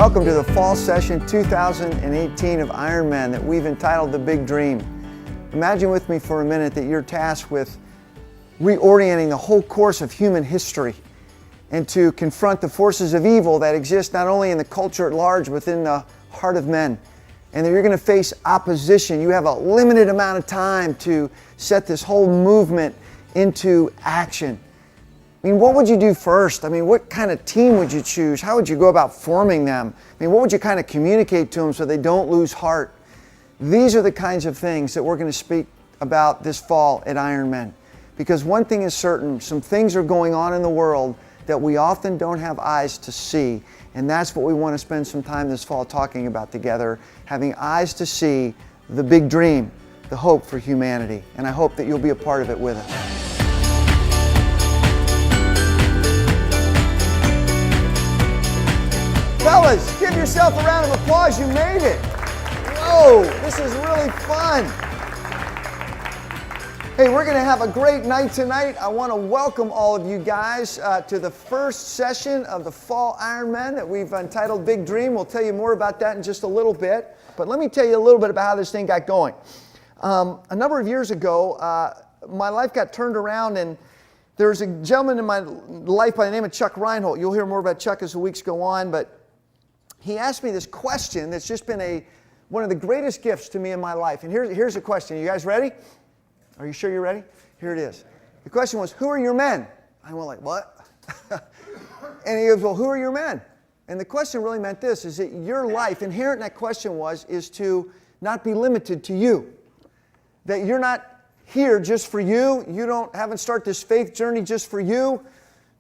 Welcome to the fall session 2018 of Ironmen that we've entitled The Big Dream. Imagine with me for a minute that you're tasked with reorienting the whole course of human history and to confront the forces of evil that exist not only in the culture at large, but within the heart of men. And that you're going to face opposition. You have a limited amount of time to set this whole movement into action. I mean, what would you do first? I mean, what kind of team would you choose? How would you go about forming them? I mean, what would you kind of communicate to them so they don't lose heart? These are the kinds of things that we're going to speak about this fall at Ironmen. Because one thing is certain, some things are going on in the world that we often don't have eyes to see. And that's what we want to spend some time this fall talking about together, having eyes to see the big dream, the hope for humanity. And I hope that you'll be a part of it with us. Fellas, give yourself a round of applause. You made it. Whoa, this is really fun. Hey, we're going to have a great night tonight. I want to welcome all of you guys to the first session of the Fall Ironman that we've entitled Big Dream. We'll tell you more about that in just a little bit. But let me tell you a little bit about how this thing got going. A number of years ago, my life got turned around, and there's a gentleman in my life by the name of Chuck Reinhold. You'll hear more about Chuck as the weeks go on, but he asked me this question that's just been one of the greatest gifts to me in my life. And here's the question. You guys ready? Are you sure you're ready? Here it is. The question was, who are your men? I went like, what? And he goes, well, who are your men? And the question really meant this, is that your life, inherent in that question is to not be limited to you. That you're not here just for you. You haven't started this faith journey just for you.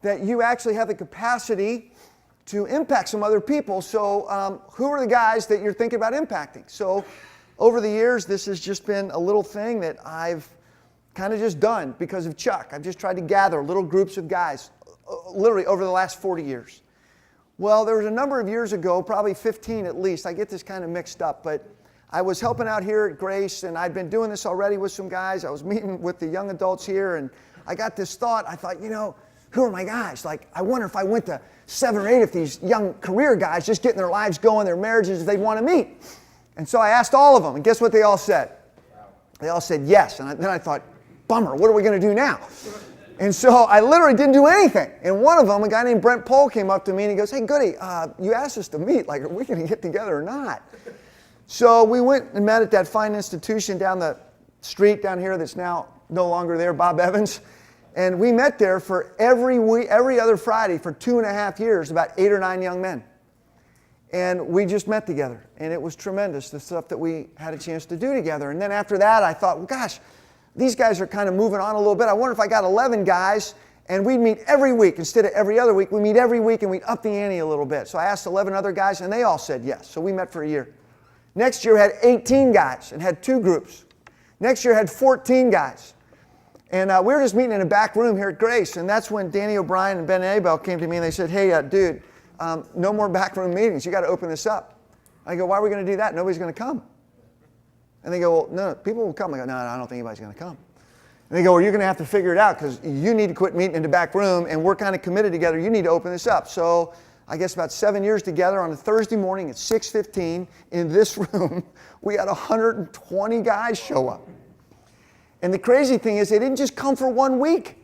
That you actually have the capacity to impact some other people. So who are the guys that you're thinking about impacting? So over the years, this has just been a little thing that I've kind of just done because of Chuck. I've just tried to gather little groups of guys, literally over the last 40 years. Well, there was a number of years ago, probably 15 at least, I get this kind of mixed up, but I was helping out here at Grace, and I'd been doing this already with some guys. I was meeting with the young adults here, and I got this thought. I thought, who are my guys? Like, I wonder if I went to 7 or 8 of these young career guys just getting their lives going, their marriages, if they'd want to meet. And so I asked all of them, and guess what they all said? They all said yes. And then I thought, bummer, what are we going to do now? And so I literally didn't do anything. And one of them, a guy named Brent Pohl, came up to me and he goes, hey, Goody, you asked us to meet. Like, are we going to get together or not? So we went and met at that fine institution down the street down here that's now no longer there, Bob Evans. And we met there for every other Friday for 2.5 years, about 8 or 9 young men. And we just met together. And it was tremendous, the stuff that we had a chance to do together. And then after that, I thought, well, gosh, these guys are kind of moving on a little bit. I wonder if I got 11 guys and we'd meet every week instead of every other week. We meet every week and we'd up the ante a little bit. So I asked 11 other guys and they all said yes. So we met for a year. Next year, we had 18 guys and had 2 groups. Next year, had 14 guys. And we were just meeting in a back room here at Grace, and that's when Danny O'Brien and Ben Abel came to me and they said, hey, dude, no more backroom meetings. You got to open this up. I go, why are we going to do that? Nobody's going to come. And they go, well, no, people will come. I go, no, I don't think anybody's going to come. And they go, well, you're going to have to figure it out because you need to quit meeting in the back room, and we're kind of committed together. You need to open this up. So I guess about 7 years together on a Thursday morning at 6:15 in this room, we had 120 guys show up. And the crazy thing is they didn't just come for 1 week.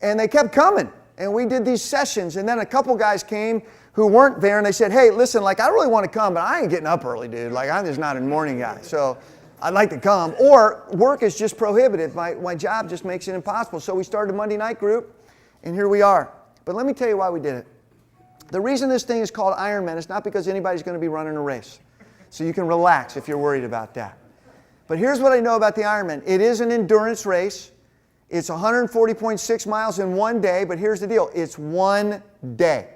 And they kept coming. And we did these sessions. And then a couple guys came who weren't there and they said, hey, listen, like I really want to come, but I ain't getting up early, dude. Like I'm just not a morning guy. So I'd like to come. Or work is just prohibitive. My job just makes it impossible. So we started a Monday night group and here we are. But let me tell you why we did it. The reason this thing is called Ironman is not because anybody's going to be running a race. So you can relax if you're worried about that. But here's what I know about the Ironman. It is an endurance race. It's 140.6 miles in one day, but here's the deal. It's one day.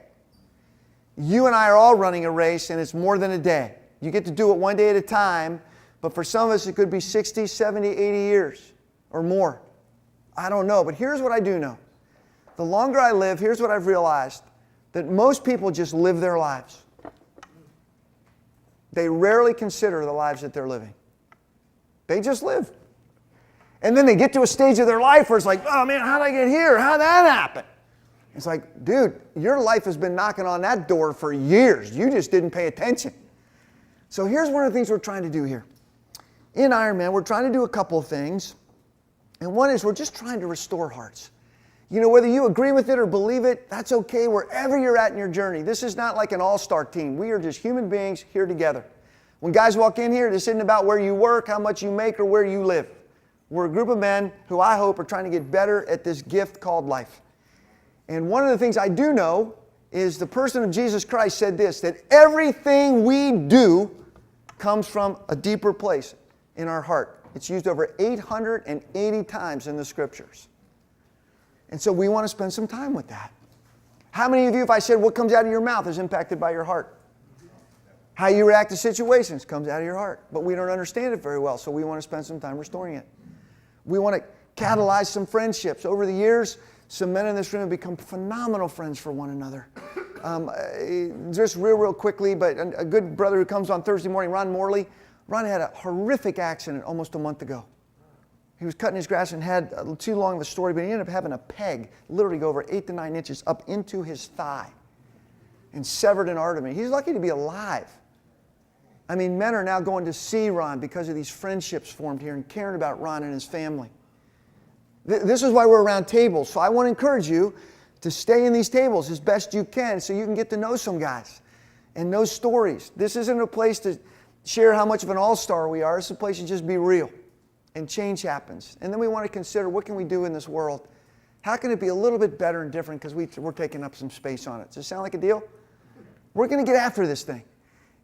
You and I are all running a race, and it's more than a day. You get to do it one day at a time, but for some of us, it could be 60, 70, 80 years or more. I don't know, but here's what I do know. The longer I live, here's what I've realized, that most people just live their lives. They rarely consider the lives that they're living. They just live. And then they get to a stage of their life where it's like, oh man, how'd I get here? How'd that happen? It's like, dude, your life has been knocking on that door for years. You just didn't pay attention. So here's one of the things we're trying to do here. In Ironman, we're trying to do a couple of things. And one is we're just trying to restore hearts. You know, whether you agree with it or believe it, that's okay wherever you're at in your journey. This is not like an all-star team. We are just human beings here together. When guys walk in here, this isn't about where you work, how much you make, or where you live. We're a group of men who I hope are trying to get better at this gift called life. And one of the things I do know is the person of Jesus Christ said this, that everything we do comes from a deeper place in our heart. It's used over 880 times in the Scriptures. And so we want to spend some time with that. How many of you, if I said what comes out of your mouth is impacted by your heart? How you react to situations comes out of your heart. But we don't understand it very well, so we want to spend some time restoring it. We want to catalyze some friendships. Over the years, some men in this room have become phenomenal friends for one another. Just real quickly, but a good brother who comes on Thursday morning, Ron Morley. Ron had a horrific accident almost a month ago. He was cutting his grass and had too long of a story, but he ended up having a peg literally go over 8 to 9 inches up into his thigh and severed an artery. He's lucky to be alive. I mean, men are now going to see Ron because of these friendships formed here and caring about Ron and his family. This is why we're around tables. So I want to encourage you to stay in these tables as best you can so you can get to know some guys and know stories. This isn't a place to share how much of an all-star we are. It's a place to just be real. And change happens. And then we want to consider, what can we do in this world? How can it be a little bit better and different because we're taking up some space on it? Does it sound like a deal? We're going to get after this thing.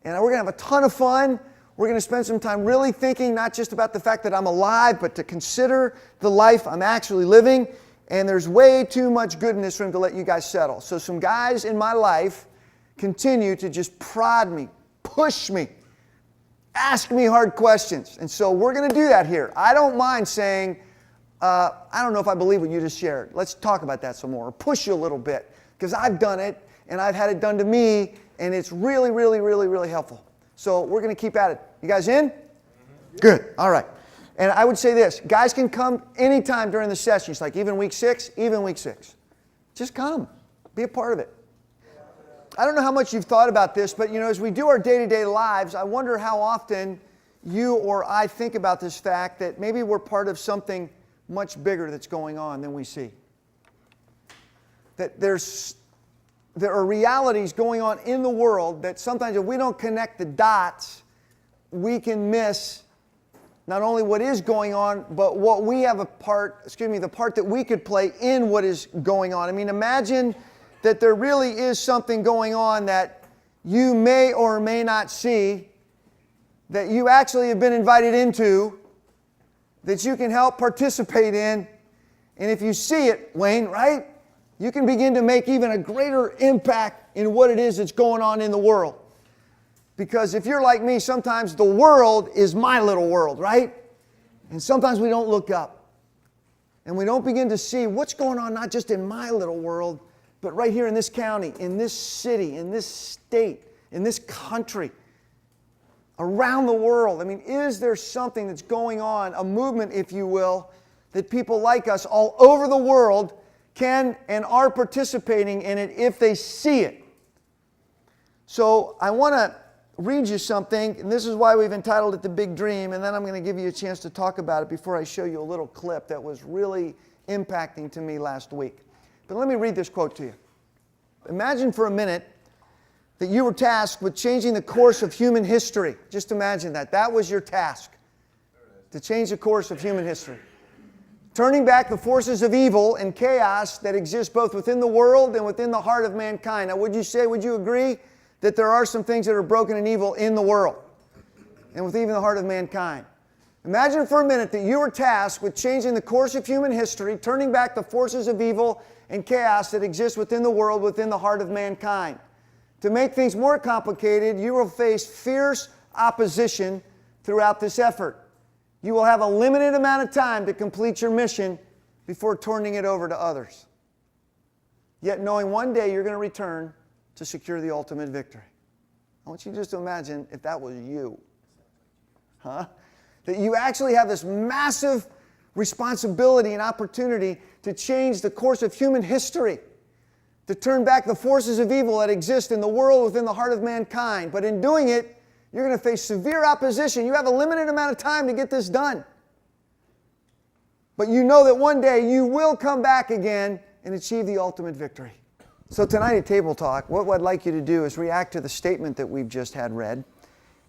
And we're going to have a ton of fun. We're going to spend some time really thinking not just about the fact that I'm alive, but to consider the life I'm actually living. And there's way too much good in this room to let you guys settle. So some guys in my life continue to just prod me, push me, ask me hard questions. And so we're going to do that here. I don't mind saying, I don't know if I believe what you just shared. Let's talk about that some more. Or push you a little bit. Because I've done it, and I've had it done to me, and it's really, really, really, really helpful. So we're going to keep at it. You guys in? Good. All right. And I would say this. Guys can come anytime during the session. It's like even week 6, even week 6. Just come. Be a part of it. I don't know how much you've thought about this, but you know, as we do our day-to-day lives, I wonder how often you or I think about this fact that maybe we're part of something much bigger that's going on than we see. That there are realities going on in the world that sometimes if we don't connect the dots, we can miss not only what is going on, but what we have the part that we could play in what is going on. I mean, imagine that there really is something going on that you may or may not see, that you actually have been invited into, that you can help participate in. And if you see it, Wayne, right, you can begin to make even a greater impact in what it is that's going on in the world. Because if you're like me, sometimes the world is my little world, right? And sometimes we don't look up. And we don't begin to see what's going on not just in my little world, but right here in this county, in this city, in this state, in this country, around the world. I mean, is there something that's going on, a movement, if you will, that people like us all over the world can and are participating in it if they see it? So I want to read you something, and this is why we've entitled it The Big Dream, and then I'm going to give you a chance to talk about it before I show you a little clip that was really impacting to me last week. But let me read this quote to you. Imagine for a minute that you were tasked with changing the course of human history. Just imagine that. That was your task, to change the course of human history. Turning back the forces of evil and chaos that exist both within the world and within the heart of mankind. Now, would you agree that there are some things that are broken and evil in the world and with even the heart of mankind? Imagine for a minute that you were tasked with changing the course of human history, turning back the forces of evil and chaos that exist within the world, within the heart of mankind. To make things more complicated, you will face fierce opposition throughout this effort. You will have a limited amount of time to complete your mission before turning it over to others. Yet knowing one day you're going to return to secure the ultimate victory. I want you just to imagine if that was you. Huh? That you actually have this massive responsibility and opportunity to change the course of human history. to turn back the forces of evil that exist in the world within the heart of mankind. But in doing it, you're going to face severe opposition. You have a limited amount of time to get this done. But you know that one day you will come back again and achieve the ultimate victory. So tonight at Table Talk, what I'd like you to do is react to the statement that we've just had read.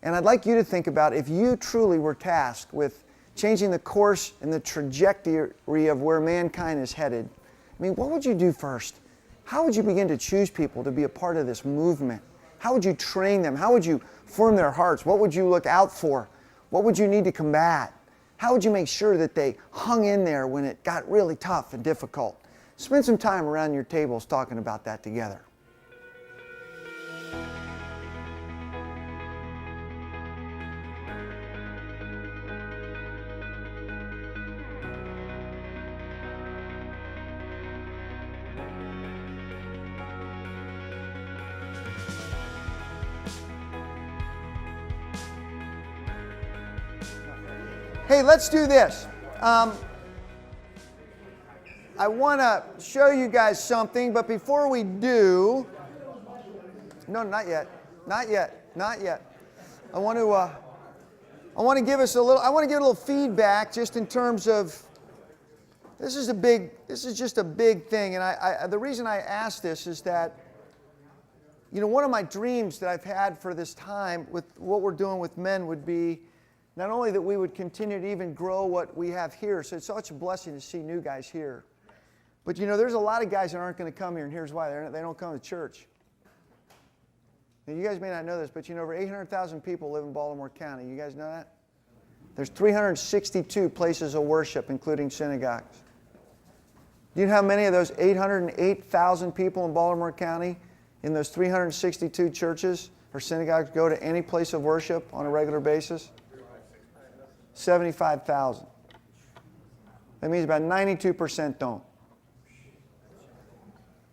And I'd like you to think about if you truly were tasked with changing the course and the trajectory of where mankind is headed. I mean, what would you do first? How would you begin to choose people to be a part of this movement? How would you train them? How would you form their hearts? What would you look out for? What would you need to combat? How would you make sure that they hung in there when it got really tough and difficult? Spend some time around your tables talking about that together. Hey, let's do this. I want to show you guys something, but before we do, no, not yet. I want to give us a little. I want to give a little feedback, just in terms of this is just a big thing, and the reason I ask this is that, you know, one of my dreams that I've had for this time with what we're doing with men would be not only that we would continue to even grow what we have here, so it's such a blessing to see new guys here. But you know, there's a lot of guys that aren't going to come here, and here's why. They don't come to church. Now, you guys may not know this, but you know over 800,000 people live in Baltimore County. You guys know that? There's 362 places of worship, including synagogues. Do you know how many of those 808,000 people in Baltimore County, in those 362 churches or synagogues, go to any place of worship on a regular basis? 75,000. That means about 92% don't.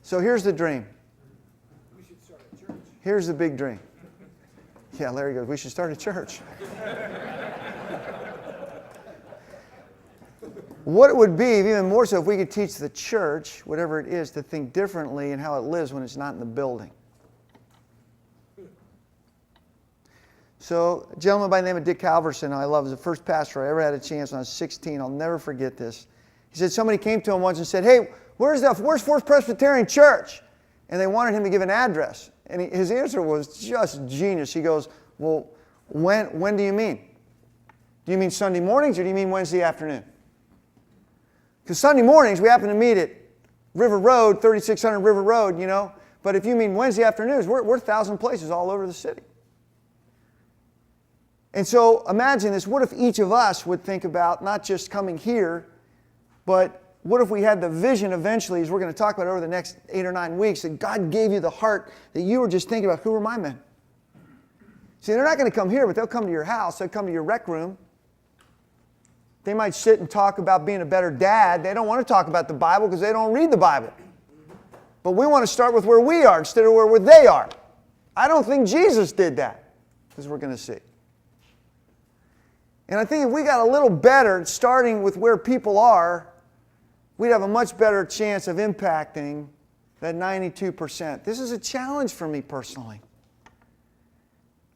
So here's the dream. We should start a church. Here's the big dream. Yeah, Larry goes, we should start a church. What it would be, even more so, if we could teach the church, whatever it is, to think differently in how it lives when it's not in the building. So a gentleman by the name of Dick Halverson, I love, was the first pastor I ever had a chance when I was 16. I'll never forget this. He said somebody came to him once and said, hey, where's Fourth Presbyterian Church? And they wanted him to give an address. And his answer was just genius. He goes, well, when do you mean? Do you mean Sunday mornings or do you mean Wednesday afternoon? Because Sunday mornings we happen to meet at River Road, 3600 River Road, you know. But if you mean Wednesday afternoons, we're 1,000 places all over the city. And so imagine this, what if each of us would think about not just coming here, but what if we had the vision eventually, as we're going to talk about over the next 8 or 9 weeks, that God gave you the heart that you were just thinking about, who are my men? See, they're not going to come here, but they'll come to your house. They'll come to your rec room. They might sit and talk about being a better dad. They don't want to talk about the Bible because they don't read the Bible. But we want to start with where we are instead of where they are. I don't think Jesus did that, as we're going to see. And I think if we got a little better at starting with where people are, we'd have a much better chance of impacting that 92%. This is a challenge for me personally.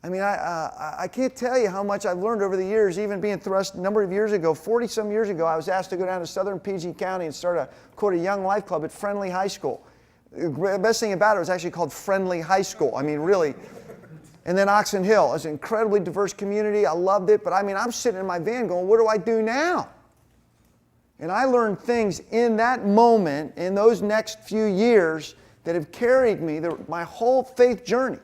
I mean, I can't tell you how much I've learned over the years, even being thrust a number of years ago, 40-some years ago, I was asked to go down to southern PG County and start a young life club at Friendly High School. The best thing about it was actually called Friendly High School. I mean, really. And then Oxon Hill. It was an incredibly diverse community. I loved it. But I mean, I'm sitting in my van going, what do I do now? And I learned things in that moment, in those next few years, that have carried me my whole faith journey.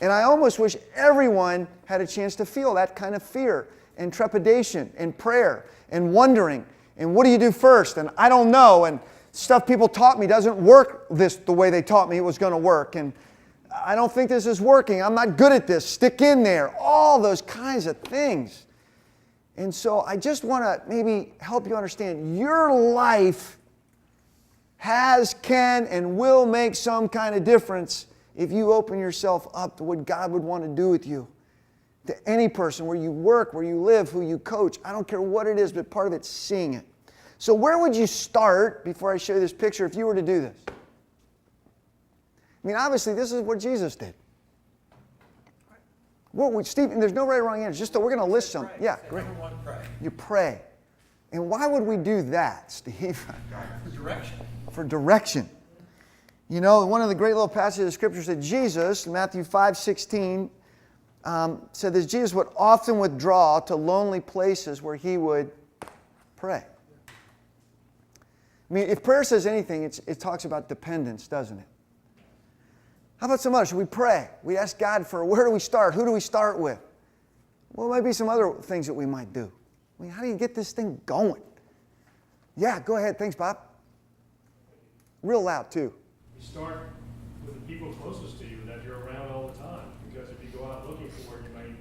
And I almost wish everyone had a chance to feel that kind of fear and trepidation and prayer and wondering. And what do you do first? And I don't know. And stuff people taught me doesn't work the way they taught me it was going to work. And I don't think this is working. I'm not good at this. Stick in there. All those kinds of things. And so I just want to maybe help you understand your life has, can, and will make some kind of difference if you open yourself up to what God would want to do with you. To any person, where you work, where you live, who you coach. I don't care what it is, but part of it's seeing it. So where would you start, before I show you this picture, if you were to do this? I mean, obviously, this is what Jesus did. Well, Steve, there's no right or wrong answer. Just that we're going to list some. Yeah, great. Number one, pray. You pray. And why would we do that, Steve? For direction. For direction. You know, one of the great little passages of Scripture said Jesus, Matthew 5:16, said that Jesus would often withdraw to lonely places where he would pray. I mean, if prayer says anything, it talks about dependence, doesn't it? How about some others? Should we pray? We ask God for where do we start? Who do we start with? Well, there might be some other things that we might do. I mean, how do you get this thing going? Yeah, go ahead. Thanks, Bob. Real loud, too. You start with the people closest to you that you're around all the time. Because if you go out looking for it, you might,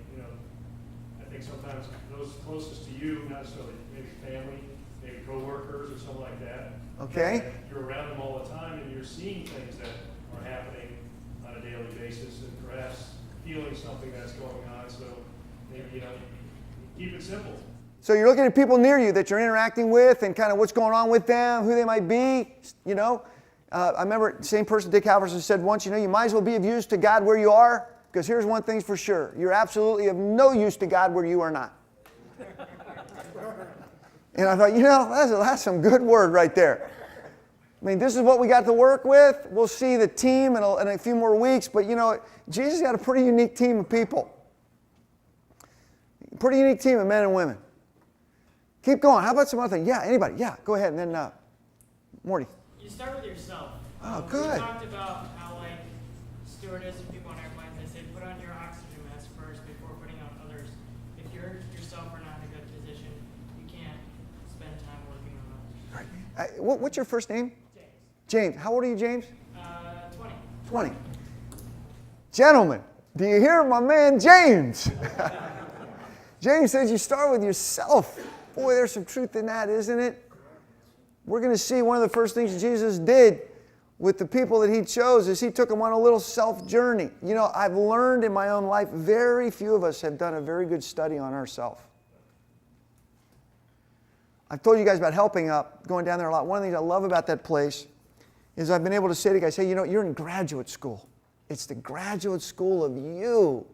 I think sometimes those closest to you, not necessarily maybe family, maybe coworkers or something like that. Okay. You're around them all the time and you're seeing things that are happening on a daily basis and perhaps feeling something that's going on. So maybe, keep it simple. So you're looking at people near you that you're interacting with and kind of what's going on with them, who they might be, I remember the same person, Dick Halverson, said once, you might as well be of use to God where you are, because here's one thing's for sure. You're absolutely of no use to God where you are not. And I thought, that's some good word right there. I mean, this is what we got to work with. We'll see the team in a few more weeks, but Jesus got a pretty unique team of people. Pretty unique team of men and women. Keep going. How about some other things? Yeah, anybody? Yeah, go ahead. And then Morty. You start with yourself. Oh, good. We talked about how, stewardess and people on airplanes, they say put on your oxygen mask first before putting on others. If you're yourself are not in a good position, you can't spend time working on others. Right. What's your first name? James. James. How old are you, James? 20. 20. Gentlemen, do you hear my man James? James says you start with yourself. Boy, there's some truth in that, isn't it? We're going to see one of the first things Jesus did with the people that he chose is he took them on a little self-journey. I've learned in my own life, very few of us have done a very good study on ourselves. I've told you guys about Helping Up, going down there a lot. One of the things I love about that place is I've been able to say to guys, hey, you're in graduate school. It's the graduate school of you.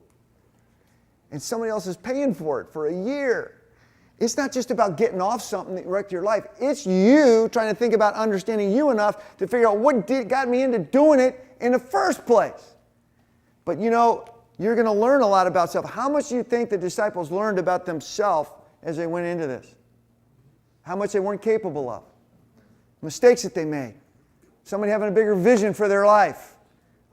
And somebody else is paying for it for a year. It's not just about getting off something that wrecked your life. It's you trying to think about understanding you enough to figure out what got me into doing it in the first place. But you're going to learn a lot about self. How much do you think the disciples learned about themselves as they went into this? How much they weren't capable of? Mistakes that they made. Somebody having a bigger vision for their life.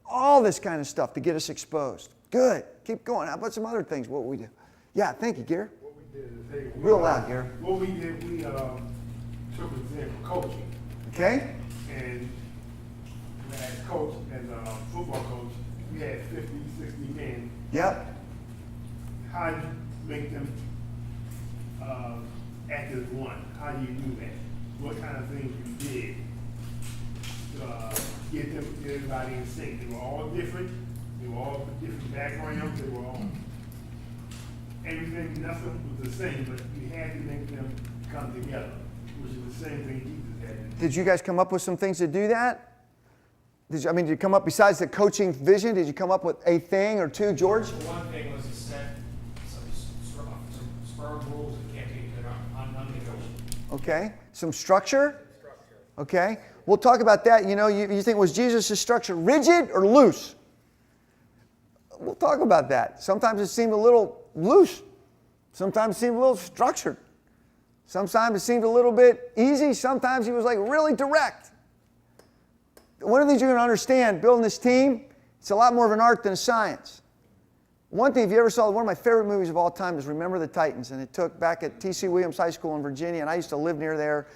All this kind of stuff to get us exposed. Good. Keep going. How about some other things? What we do? Yeah, thank you, Gary. Real loud, Gary. What we did, we took an exam for coaching. Okay. And as coach, as a football coach, we had 50, 60 men. Yep. How do you make them act as one? How do you do that? What kind of things you did to get everybody in sync? They were all different. They were all different backgrounds. They were all everything, nothing was the same, but you had to make them come together, which is the same thing Jesus had to do. Did you guys come up with some things to do that? Did you come up, besides the coaching vision, did you come up with a thing or two, George? One thing was to set some firm rules and campaigns that are non-negotiable. Okay. Some structure? Okay. We'll talk about that. You think, was Jesus' structure rigid or loose? We'll talk about that. Sometimes it seemed a little loose. Sometimes it seemed a little structured. Sometimes it seemed a little bit easy. Sometimes he was really direct. One of the things you're going to understand building this team, it's a lot more of an art than a science. One thing, if you ever saw, one of my favorite movies of all time is Remember the Titans, and it took back at T.C. Williams High School in Virginia, and I used to live near there.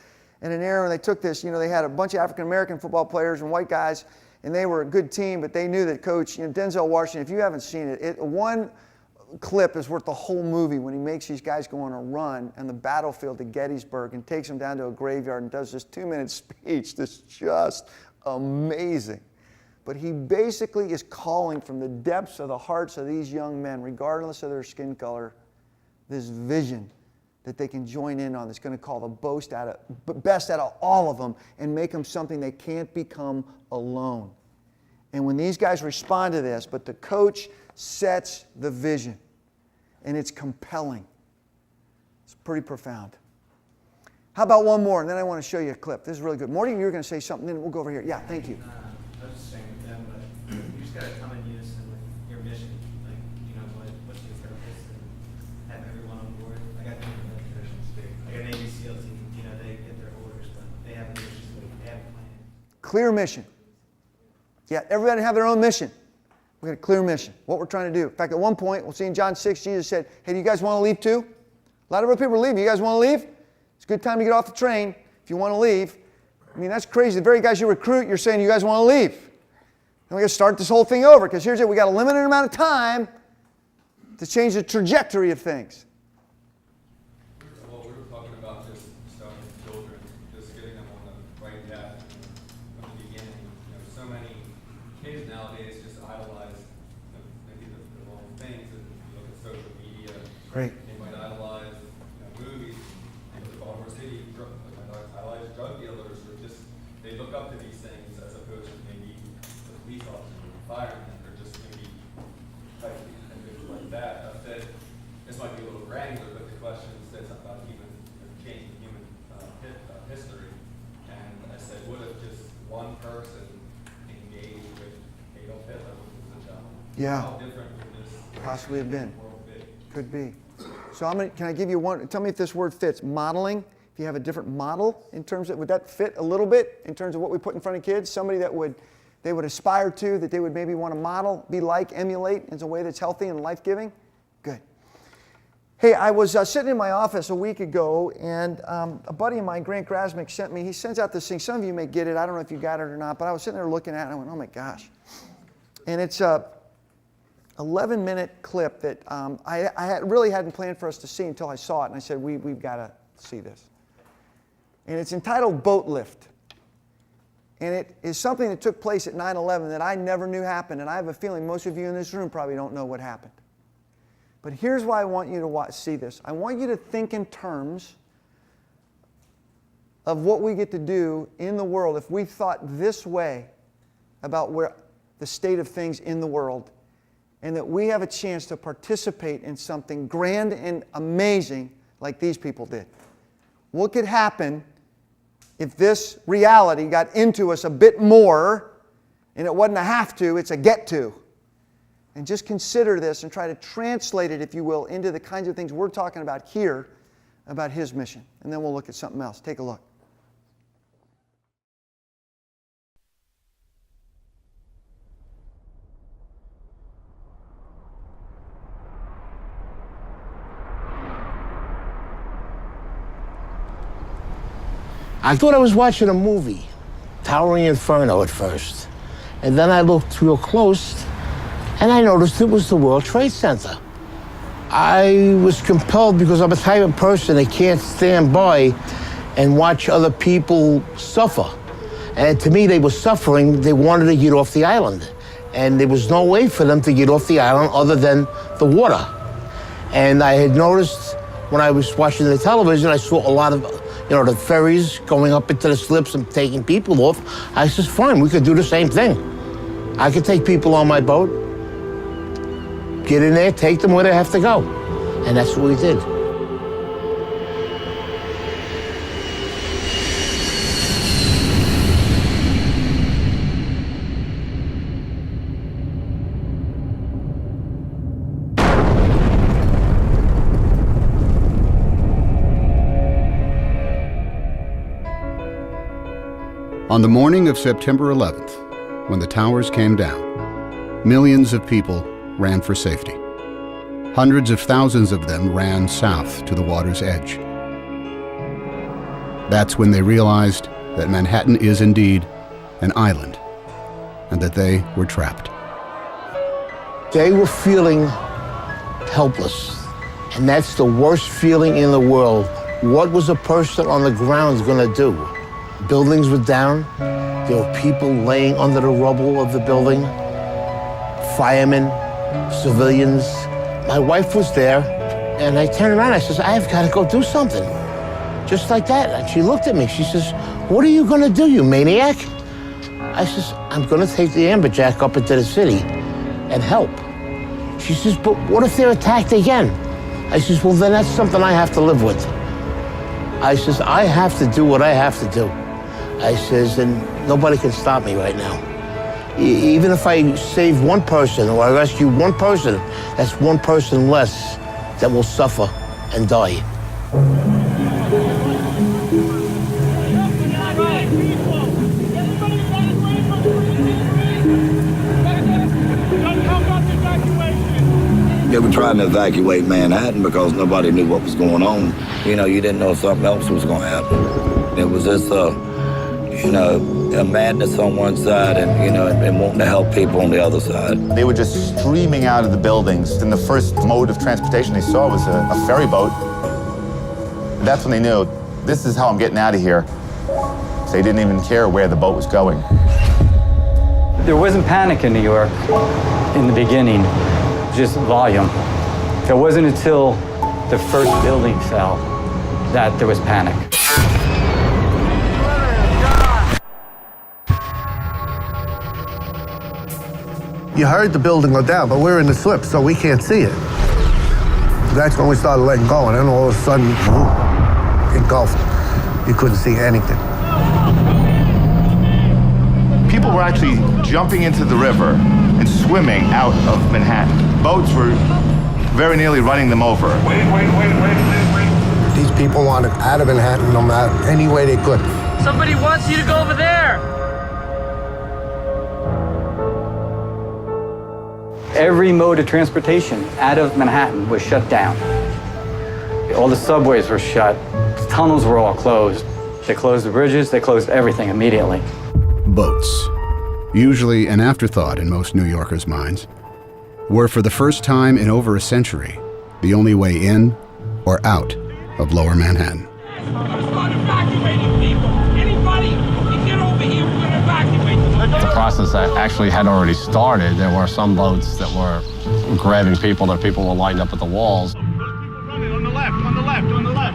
And an era when they took this, they had a bunch of African-American football players and white guys, and they were a good team, but they knew that Coach Denzel Washington, if you haven't seen it, one clip is worth the whole movie when he makes these guys go on a run on the battlefield to Gettysburg and takes them down to a graveyard and does this 2-minute speech that's just amazing. But he basically is calling from the depths of the hearts of these young men, regardless of their skin color, this vision that they can join in on that's going to call the best out of all of them and make them something they can't become alone. And when these guys respond to this, but the coach sets the vision, and it's compelling. It's pretty profound. How about one more, and then I want to show you a clip. This is really good. Morty, you were going to say something, then we'll go over here. Yeah, thank you. I was just saying with them, but you just gotta come in unison with your mission, like, you know, what's your purpose, and have everyone on board. I got like a Navy SEAL team, you know, they get their orders, but they have a mission, they have a plan. Clear mission. Yeah, everybody have their own mission. We got a clear mission, what we're trying to do. In fact, at one point, we'll see in John 6, Jesus said, hey, do you guys want to leave too? A lot of other people are leaving. You guys want to leave? It's a good time to get off the train if you want to leave. I mean, that's crazy. The very guys you recruit, you're saying you guys want to leave. And we got to start this whole thing over, because here's it. We got a limited amount of time to change the trajectory of things. Well, we were talking about this stuff with children, just getting them on the right path from the beginning. You know, so many kids nowadays just idolize maybe the wrong things, and you look at social media. Great. They might idolize movies. They go to Baltimore City, they might idolize drug dealers, or just they look up to these things as opposed to maybe the police officers or firemen, or just maybe like individuals like that. I said this might be a little granular, but the question says something about changing human history. And I said, what if just one person engaged with Adolf Hitler when he was a child? Yeah. How different would this Possibly have been. world be? Could be. So can I give you one? Tell me if this word fits. Modeling. If you have a different model in terms of, would that fit a little bit in terms of what we put in front of kids? Somebody that they would aspire to, that they would maybe want to model, be like, emulate in a way that's healthy and life-giving? Good. Hey, I was sitting in my office a week ago, and a buddy of mine, Grant Grasmick, he sends out this thing. Some of you may get it. I don't know if you got it or not, but I was sitting there looking at it, and I went, oh my gosh. And it's a 11-minute clip that I really hadn't planned for us to see until I saw it, and I said, we've got to see this. And it's entitled Boat Lift. And it is something that took place at 9/11 that I never knew happened, and I have a feeling most of you in this room probably don't know what happened. But here's why I want you to see this. I want you to think in terms of what we get to do in the world if we thought this way about where the state of things in the world, and that we have a chance to participate in something grand and amazing like these people did. What could happen if this reality got into us a bit more, and it wasn't a have to, it's a get to? And just consider this and try to translate it, if you will, into the kinds of things we're talking about here, about his mission. And then we'll look at something else. Take a look. I thought I was watching a movie, Towering Inferno at first. And then I looked real close, and I noticed it was the World Trade Center. I was compelled, because I'm a type of person that can't stand by and watch other people suffer. And to me, they were suffering. They wanted to get off the island. And there was no way for them to get off the island other than the water. And I had noticed when I was watching the television, I saw a lot of the ferries going up into the slips and taking people off. I said, fine, we could do the same thing. I could take people on my boat, get in there, take them where they have to go. And that's what we did. On the morning of September 11th, when the towers came down, millions of people ran for safety. Hundreds of thousands of them ran south to the water's edge. That's when they realized that Manhattan is indeed an island, and that they were trapped. They were feeling helpless, and that's the worst feeling in the world. What was a person on the ground going to do? Buildings were down. There were people laying under the rubble of the building. Firemen, civilians. My wife was there, and I turned around. I says, I've got to go do something. Just like that. And she looked at me. She says, what are you going to do, you maniac? I says, I'm going to take the amberjack up into the city and help. She says, but what if they're attacked again? I says, well, then that's something I have to live with. I says, I have to do what I have to do. I says, and nobody can stop me right now. Even if I save one person or I rescue one person, that's one person less that will suffer and die. They were trying to evacuate Manhattan because nobody knew what was going on. You know, you didn't know if something else was going to happen. It was just a madness on one side and wanting to help people on the other side. They were just streaming out of the buildings, and the first mode of transportation they saw was a ferry boat. That's when they knew, this is how I'm getting out of here. So they didn't even care where the boat was going. There wasn't panic in New York in the beginning, just volume. It wasn't until the first building fell that there was panic. You heard the building go down, but we're in the slip, so we can't see it. That's when we started letting go, and then all of a sudden, engulfed. You couldn't see anything. People were actually jumping into the river and swimming out of Manhattan. Boats were very nearly running them over. Wait. These people wanted out of Manhattan no matter any way they could. Somebody wants you to go over there. Every mode of transportation out of Manhattan was shut down. All the subways were shut. The tunnels were all closed. They closed the bridges, they closed everything immediately. Boats, usually an afterthought in most New Yorkers' minds, were for the first time in over a century the only way in or out of Lower Manhattan. We're going to start evacuating people. Anybody can get over here, we're going to evacuate them. The process actually had already started. There were some boats that were grabbing people, that people were lined up at the walls. On the left.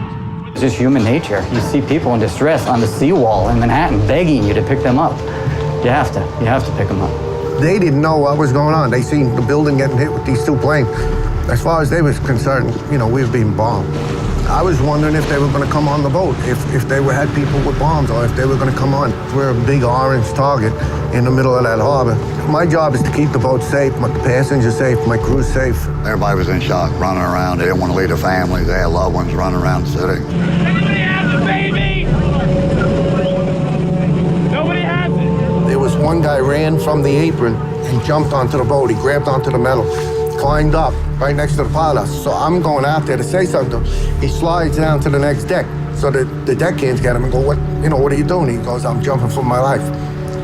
It's just human nature. You see people in distress on the seawall in Manhattan begging you to pick them up. You have to pick them up. They didn't know what was going on. They seen the building getting hit with these two planes. As far as they was concerned, we were being bombed. I was wondering if they were going to come on the boat, if they had people with bombs, or if they were going to come on. We're a big orange target in the middle of that harbor. My job is to keep the boat safe, my passengers safe, my crew safe. Everybody was in shock, running around. They didn't want to leave their families. They had loved ones running around the city. Anybody has a baby? Nobody has it. There was one guy ran from the apron and jumped onto the boat. He grabbed onto the metal, climbed up right next to the pilot. So I'm going out there to say something to him. He slides down to the next deck. So the deckhands get him and go, what are you doing? He goes, I'm jumping for my life.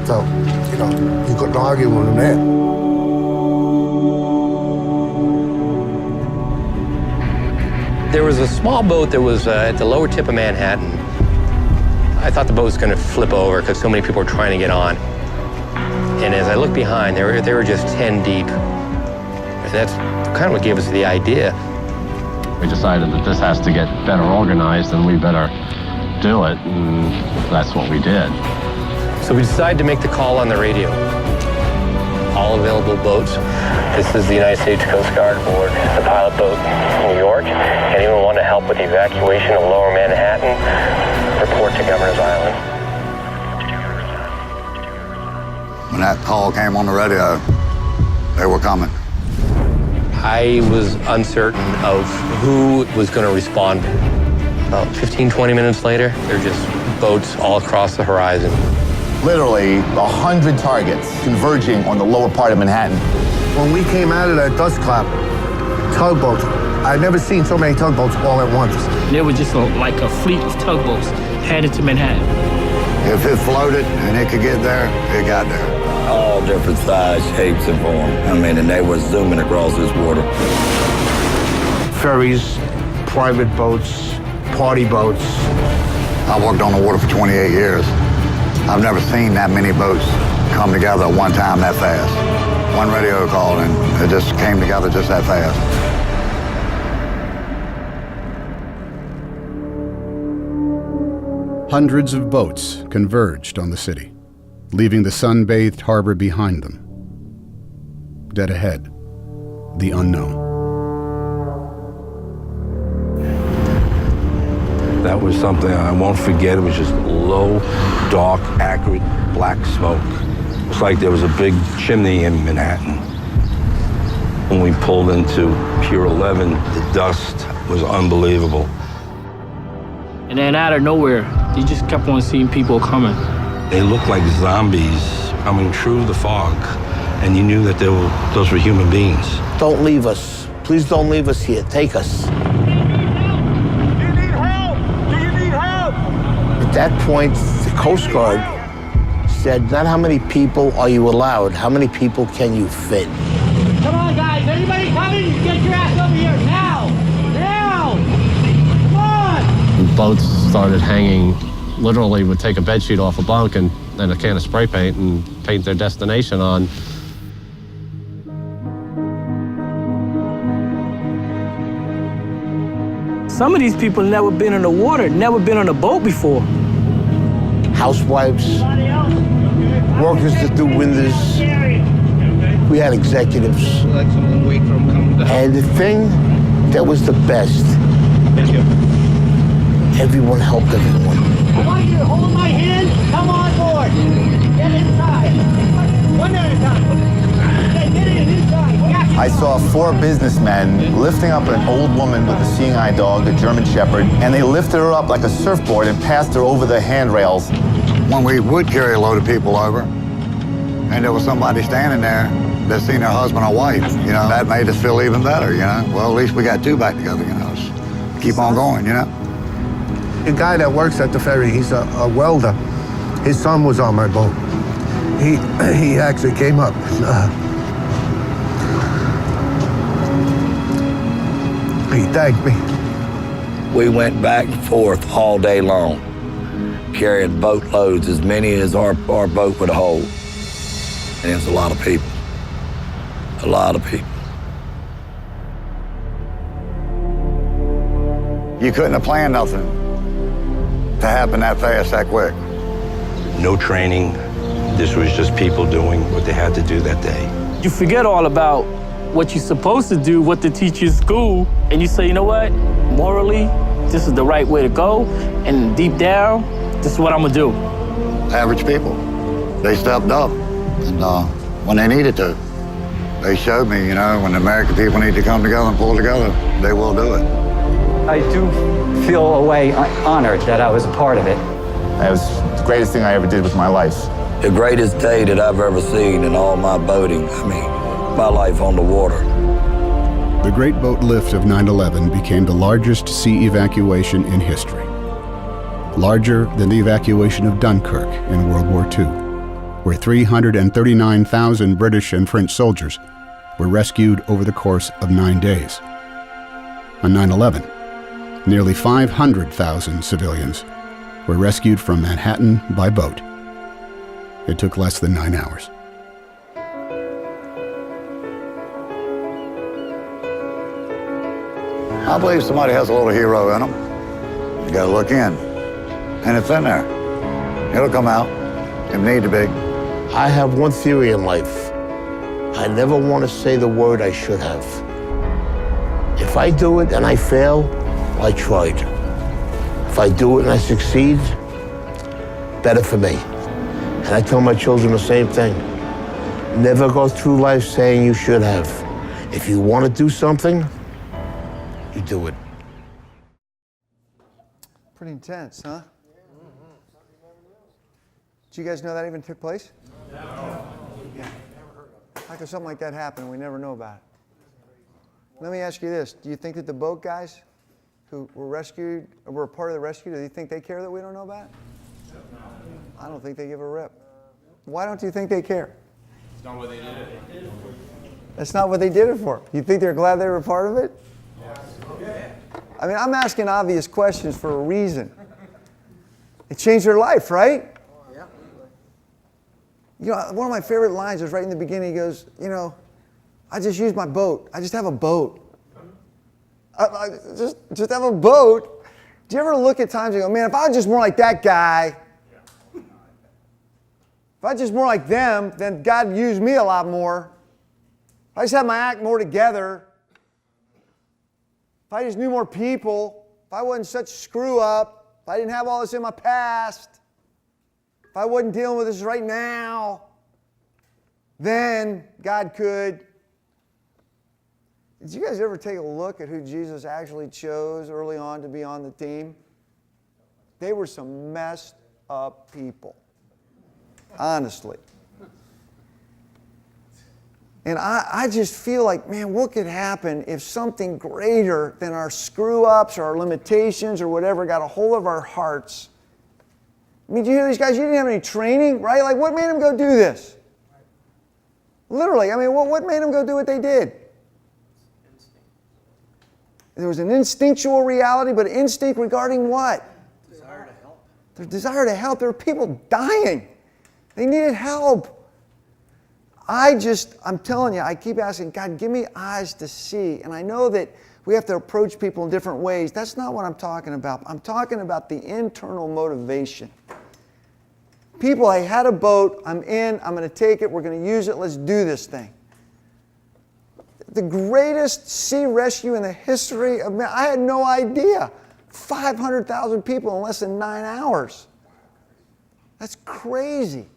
So, you couldn't argue with him there. There was a small boat that was at the lower tip of Manhattan. I thought the boat was going to flip over because so many people were trying to get on. And as I looked behind, they were just 10 deep. And that's kind of what gave us the idea. We decided that this has to get better organized and we better do it, and that's what we did. So we decided to make the call on the radio. All available boats. This is the United States Coast Guard aboard the pilot boat in New York. Anyone want to help with the evacuation of Lower Manhattan, report to Governor's Island. When that call came on the radio, they were coming. I was uncertain of who was going to respond. About 15, 20 minutes later, there are just boats all across the horizon. Literally 100 targets converging on the lower part of Manhattan. When we came out of that dust cloud, tugboats, I'd never seen so many tugboats all at once. There was just like a fleet of tugboats headed to Manhattan. If it floated and it could get there, it got there. All different size, shapes, and forms. And they were zooming across this water. Ferries, private boats, party boats. I worked on the water for 28 years. I've never seen that many boats come together at one time that fast. One radio call and it just came together just that fast. Hundreds of boats converged on the city. leaving the sun-bathed harbor behind them. Dead ahead, the unknown. That was something I won't forget. It was just low, dark, acrid, black smoke. It's like there was a big chimney in Manhattan. When we pulled into Pier 11, the dust was unbelievable. And then out of nowhere, you just kept on seeing people coming. They looked like zombies coming through the fog, and you knew that those were human beings. Don't leave us. Please don't leave us here. Take us. At that point, the Coast Guard said, not how many people are you allowed, how many people can you fit? Come on, guys. Anybody coming? Get your ass over here now. Now. Come on. Boats started hanging, literally would take a bedsheet off a bunk and a can of spray paint and paint their destination on. Some of these people never been in the water, never been on a boat before. Housewives, workers that do windows. We had executives. And the thing that was the best, everyone helped everyone. I want you to hold my hand. Come on board. Get inside. One at a time. Get inside. I saw 4 businessmen lifting up an old woman with a seeing eye dog, a German Shepherd, and they lifted her up like a surfboard and passed her over the handrails. When we would carry a load of people over, and there was somebody standing there that seen their husband or wife, you know, that made us feel even better, you know. Well, at least we got 2 back together, you know. Just keep on going, you know. The guy that works at the ferry, he's a welder. His son was on my boat. He actually came up. He thanked me. We went back and forth all day long, carrying boatloads, as many as our boat would hold. And it was a lot of people. A lot of people. You couldn't have planned nothing to happen that fast, that quick. No training. This was just people doing what they had to do that day. You forget all about what you're supposed to do, what they teach you in school, and you say, you know what? Morally, this is the right way to go, and deep down, this is what I'm gonna do. Average people, they stepped up, and when they needed to, they showed me, you know, when the American people need to come together and pull together, they will do it. I do feel a way honored that I was a part of it. That was the greatest thing I ever did with my life. The greatest day that I've ever seen in all my boating, I mean, my life on the water. The Great Boat Lift of 9/11 became the largest sea evacuation in history. Larger than the evacuation of Dunkirk in World War II, where 339,000 British and French soldiers were rescued over the course of 9 days. On 9/11, nearly 500,000 civilians were rescued from Manhattan by boat. It took less than 9 hours. I believe somebody has a little hero in them. You gotta look in, and it's in there. It'll come out, if need to be. I have one theory in life. I never want to say the word I should have. If I do it and I fail, I tried. If I do it and I succeed, better for me. And I tell my children the same thing. Never go through life saying you should have. If you want to do something, you do it. Pretty intense, huh? Did you guys know that even took place? No. How could something like that happen and we never know about it? Let me ask you this. Do you think that the boat guys who were rescued, or were a part of the rescue, do you think they care that we don't know about it? I don't think they give a rip. Why don't you think they care? It's not what they did it for. That's not what they did it for. You think they're glad they were a part of it? I mean, I'm asking obvious questions for a reason. It changed their life, right? You know, one of my favorite lines is right in the beginning. He goes, you know, I just use my boat. I just have a boat. I just have a boat. Do you ever look at times and go, man, if I was just more like that guy, if If I was just more like them, then God would use me a lot more. If I just had my act more together, if I just knew more people, if I wasn't such a screw up, if I didn't have all this in my past, if I wasn't dealing with this right now, then God could. Did you guys ever take a look at who Jesus actually chose early on to be on the team? They were some messed up people. Honestly. And I just feel like, man, what could happen if something greater than our screw-ups or our limitations or whatever got a hold of our hearts? I mean, did you hear these guys? You didn't have any training, right? Like, what made them go do this? Literally, I mean, what made them go do what they did? There was an instinctual reality, but instinct regarding what? Desire to help. Their desire to help. There were people dying. They needed help. I'm telling you, I keep asking, God, give me eyes to see. And I know that we have to approach people in different ways. That's not what I'm talking about. I'm talking about the internal motivation. People, I had a boat, I'm in, I'm going to take it, we're going to use it, let's do this thing. The greatest sea rescue in the history of man, I had no idea. 500,000 people in less than 9 hours. That's crazy.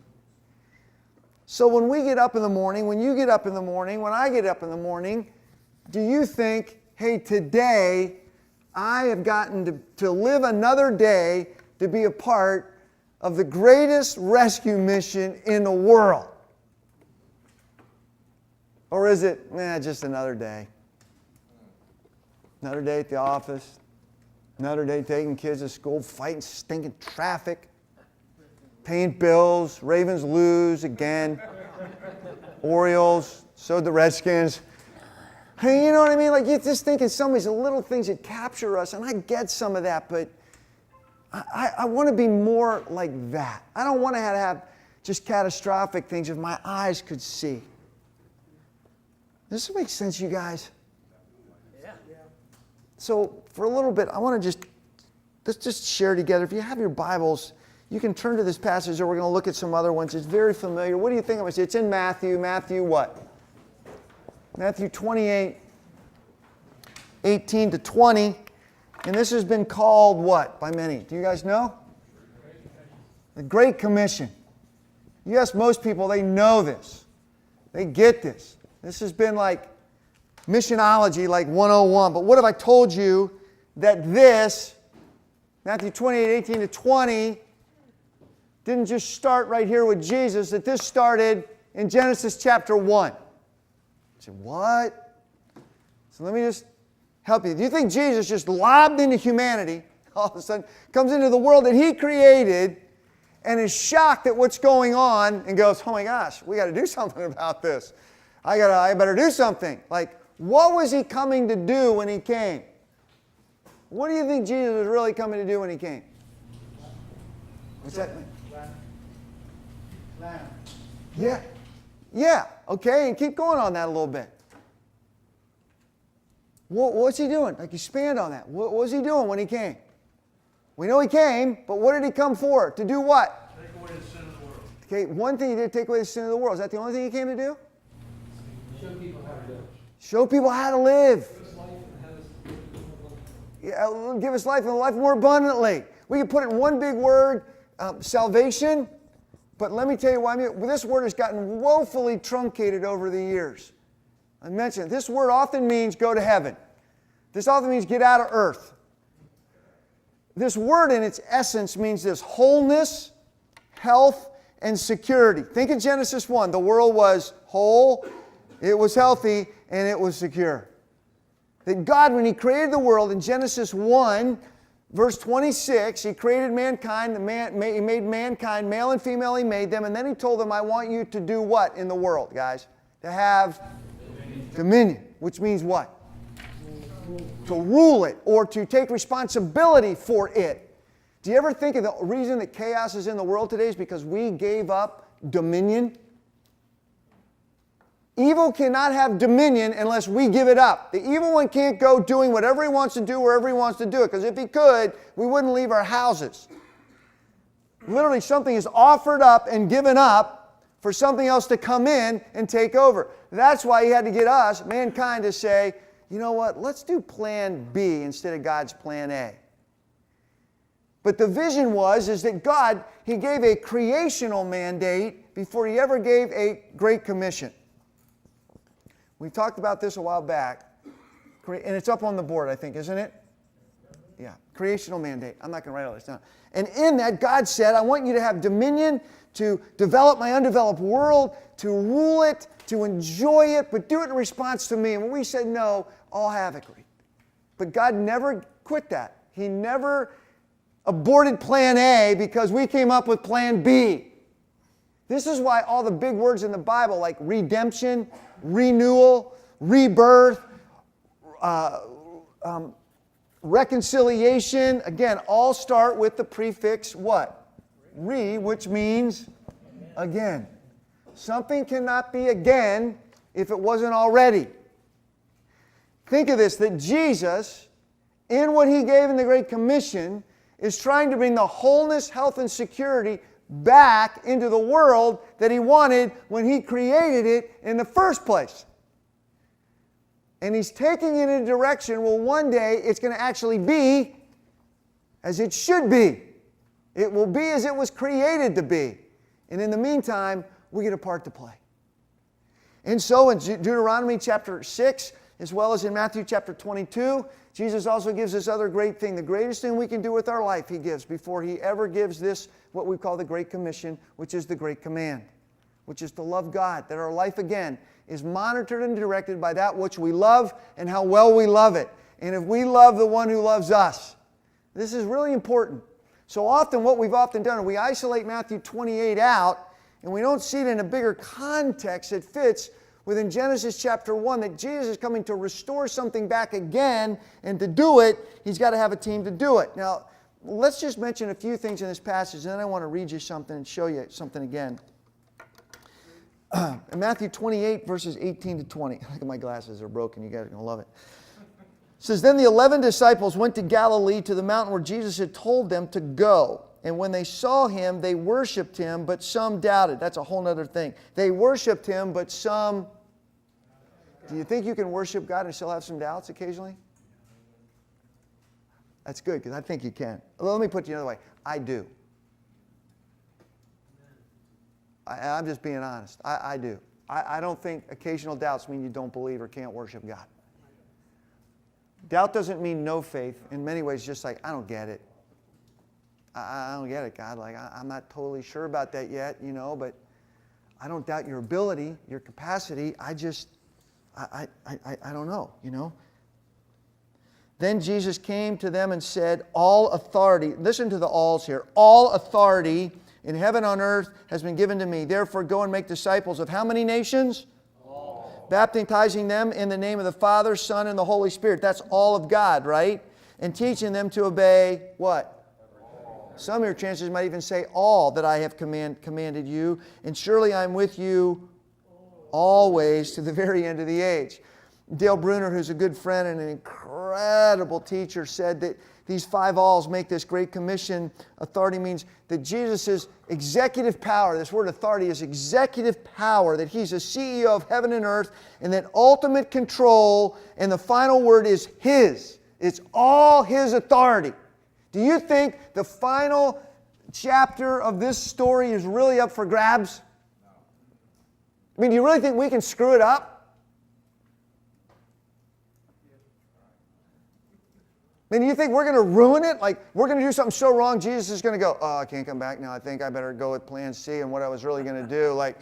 So when we get up in the morning, when you get up in the morning, when I get up in the morning, do you think, hey, today I have gotten to live another day to be a part of the greatest rescue mission in the world? Or is it, just another day? Another day at the office, another day taking kids to school, fighting stinking traffic, paying bills, Ravens lose again, Orioles, so the Redskins. Hey, you know what I mean? Like, you're just thinking some of these little things that capture us, and I get some of that, but I want to be more like that. I don't want to have just catastrophic things if my eyes could see. Does this make sense, you guys? Yeah. So for a little bit, I want to let's just share together. If you have your Bibles, you can turn to this passage, or we're going to look at some other ones. It's very familiar. What do you think of it? It's in Matthew. Matthew what? Matthew 28, 18 to 20. And this has been called what by many? Do you guys know? The Great Commission. You ask most people, they know this. They get this. This has been like missionology, like 101. But what if I told you that this, Matthew 28, 18 to 20, didn't just start right here with Jesus, that this started in Genesis chapter 1. You say, what? So let me just help you. Do you think Jesus just lobbed into humanity, all of a sudden, comes into the world that He created, and is shocked at what's going on, and goes, oh my gosh, we got to do something about this. I better do something. Like, what was He coming to do when He came? What do you think Jesus was really coming to do when He came? What's that mean? Lamb. Yeah. Yeah. Okay, and keep going on that a little bit. What's He doing? Like, expand on that. What was He doing when He came? We know He came, but what did He come for? To do what? Take away the sin of the world. Okay, one thing He did, take away the sin of the world. Is that the only thing He came to do? Show people how to live. Show people how to live. Yeah, give us life and life more abundantly. We can put it in one big word, salvation. But let me tell you why. This word has gotten woefully truncated over the years. I mentioned this word often means go to heaven. This often means get out of earth. This word in its essence means this: wholeness, health, and security. Think of Genesis 1. The world was whole, it was healthy, and it was secure. That God, when He created the world in Genesis 1, verse 26, He created mankind. He made mankind, male and female He made them. And then He told them, I want you to do what in the world, guys? To have dominion. Which means what? To rule it, or to take responsibility for it. Do you ever think of the reason that chaos is in the world today is because we gave up dominion? Evil cannot have dominion unless we give it up. The evil one can't go doing whatever he wants to do wherever he wants to do it, because if he could, we wouldn't leave our houses. Literally, something is offered up and given up for something else to come in and take over. That's why he had to get us, mankind, to say, you know what, let's do plan B instead of God's plan A. But the vision is that God, he gave a creational mandate before he ever gave a Great Commission. We talked about this a while back, and it's up on the board, I think, isn't it? Yeah, creational mandate. I'm not going to write all this down. And in that, God said, I want you to have dominion, to develop my undeveloped world, to rule it, to enjoy it, but do it in response to me. And when we said no, all havoc. But God never quit that. He never aborted plan A because we came up with plan B. This is why all the big words in the Bible like redemption, renewal, rebirth, reconciliation, again, all start with the prefix what? Re, which means again. Something cannot be again if it wasn't already. Think of this, that Jesus, in what he gave in the Great Commission, is trying to bring the wholeness, health, and security back into the world that he wanted when he created it in the first place. And he's taking it in a direction, well, one day it's going to actually be as it should be. It will be as it was created to be. And in the meantime, we get a part to play. And so in Deuteronomy chapter 6, as well as in Matthew chapter 22, Jesus also gives this other great thing. The greatest thing we can do with our life, he gives before he ever gives this, what we call the Great Commission, which is the Great Command, which is to love God, that our life, again, is monitored and directed by that which we love and how well we love it. And if we love the one who loves us, this is really important. So often what we've often done, we isolate Matthew 28 out, and we don't see it in a bigger context that fits within Genesis chapter 1, that Jesus is coming to restore something back again, and to do it, he's got to have a team to do it. Now, let's just mention a few things in this passage, and then I want to read you something and show you something again. In Matthew 28, verses 18 to 20. I think my glasses are broken. You guys are going to love it. It says, Then the 11 disciples went to Galilee to the mountain where Jesus had told them to go. And when they saw him, they worshiped him, but some doubted. That's a whole other thing. They worshiped him, but some... Do you think you can worship God and still have some doubts occasionally? That's good, because I think you can. Well, let me put it another way. I do. I'm just being honest. I do. I don't think occasional doubts mean you don't believe or can't worship God. Doubt doesn't mean no faith. In many ways, just like, I don't get it. I don't get it, God. Like, I'm not totally sure about that yet, you know, but I don't doubt your ability, your capacity. I don't know, you know. Then Jesus came to them and said, all authority, listen to the alls here, all authority in heaven and on earth has been given to me. Therefore, go and make disciples of how many nations? All. Baptizing them in the name of the Father, Son, and the Holy Spirit. That's all of God, right? And teaching them to obey what? All. Some of your chances might even say all that I have commanded you. And surely I'm with you always to the very end of the age. Dale Bruner, who's a good friend and an incredible teacher, said that these 5 alls make this Great Commission. Authority means that Jesus' executive power, this word authority is executive power, that he's a CEO of heaven and earth, and that ultimate control and the final word is his. It's all his authority. Do you think the final chapter of this story is really up for grabs? I mean, do you really think we can screw it up? I mean, do you think we're going to ruin it? Like, we're going to do something so wrong, Jesus is going to go, oh, I can't come back now. I think I better go with plan C and what I was really going to do. Like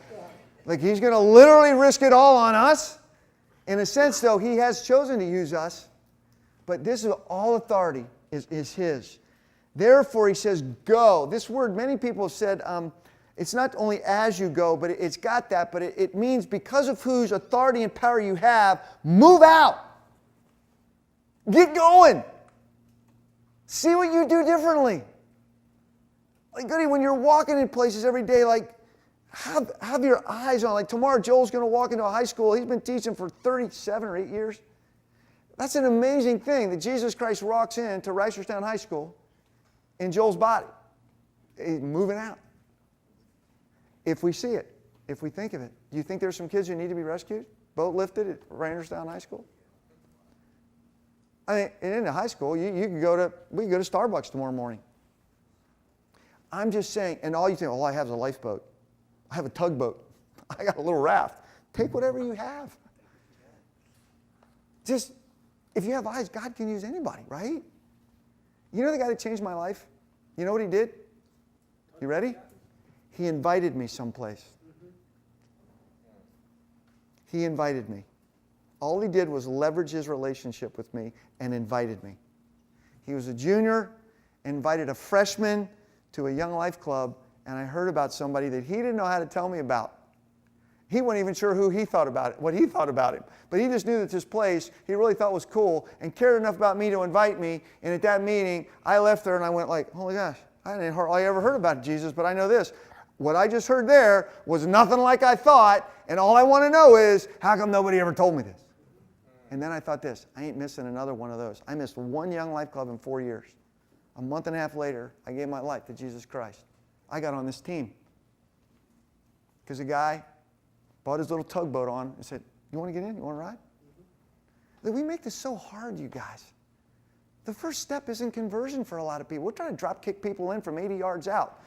he's going to literally risk it all on us. In a sense, though, he has chosen to use us. But this is all authority is his. Therefore, he says, go. This word, many people have said, it's not only as you go, but it's got that, but it means because of whose authority and power you have, move out. Get going. See what you do differently. Like, goody, when you're walking in places every day, like, have your eyes on. Like, tomorrow Joel's going to walk into a high school. He's been teaching for 37 or 8 years. That's an amazing thing that Jesus Christ walks into Reisterstown High School in Joel's body. He's moving out. If we see it, if we think of it. Do you think there's some kids who need to be rescued? Boat lifted at Randerstown High School? I mean, and into high school, we can go to Starbucks tomorrow morning. I'm just saying, and all you think, I have is a lifeboat. I have a tugboat. I got a little raft. Take whatever you have. Just, if you have eyes, God can use anybody, right? You know the guy that changed my life? You know what he did? You ready? He invited me someplace. He invited me. All he did was leverage his relationship with me and invited me. He was a junior, invited a freshman to a young life club, and I heard about somebody that he didn't know how to tell me about. He wasn't even sure who he thought about it, what he thought about him. But he just knew that this place he really thought was cool and cared enough about me to invite me. And at that meeting, I left there and I went like, holy gosh, I didn't hardly ever heard about Jesus, but I know this. What I just heard there was nothing like I thought, and all I want to know is, how come nobody ever told me this? And then I thought this, I ain't missing another one of those. I missed one young life club in 4 years. A month and a half later, I gave my life to Jesus Christ. I got on this team. Because a guy bought his little tugboat on and said, you want to get in? You want to ride? Look, we make this so hard, you guys. The first step isn't conversion for a lot of people. We're trying to drop kick people in from 80 yards out.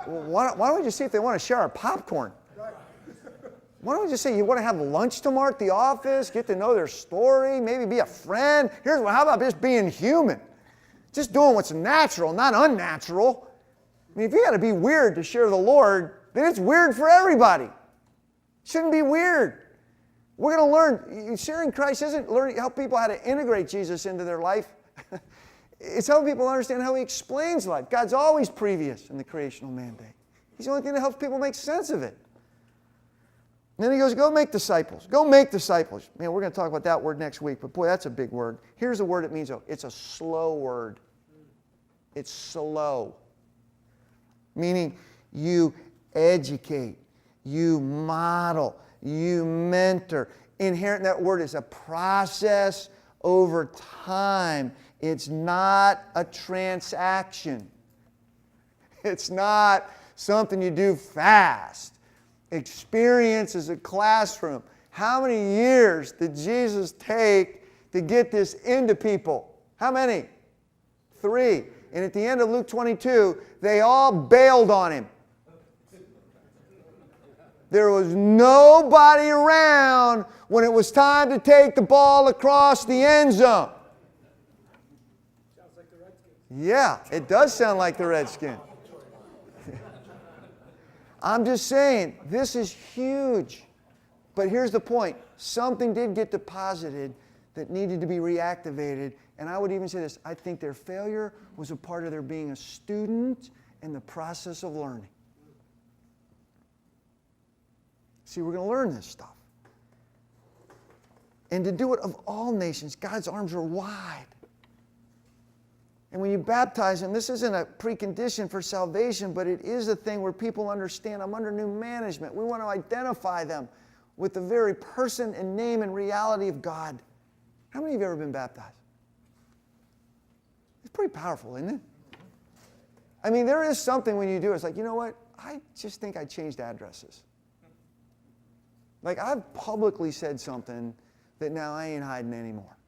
Well, why don't we just see if they want to share our popcorn? Why don't we just say you want to have lunch tomorrow at the office, get to know their story, maybe be a friend? How about just being human? Just doing what's natural, not unnatural. I mean, if you got to be weird to share the Lord, then it's weird for everybody. It shouldn't be weird. We're going to learn. Sharing Christ isn't learning help people how to integrate Jesus into their life. It's helping people understand how he explains life. God's always previous in the creational mandate. He's the only thing that helps people make sense of it. And then he goes, go make disciples. Go make disciples. Man, we're going to talk about that word next week, but boy, that's a big word. Here's the word it means, though. It's a slow word. It's slow. Meaning you educate, you model, you mentor. Inherent in that word is a process over time. It's not a transaction. It's not something you do fast. Experience is a classroom. How many years did Jesus take to get this into people? How many? 3. And at the end of Luke 22, they all bailed on him. There was nobody around when it was time to take the ball across the end zone. Yeah, it does sound like the Redskins. I'm just saying, this is huge. But here's the point. Something did get deposited that needed to be reactivated. And I would even say this. I think their failure was a part of their being a student in the process of learning. See, we're going to learn this stuff. And to do it of all nations, God's arms are wide. And when you baptize them, this isn't a precondition for salvation, but it is a thing where people understand I'm under new management. We want to identify them with the very person and name and reality of God. How many of you have ever been baptized? It's pretty powerful, isn't it? I mean, there is something when you do it. It's like, you know what? I just think I changed addresses. Like, I've publicly said something that now I ain't hiding anymore.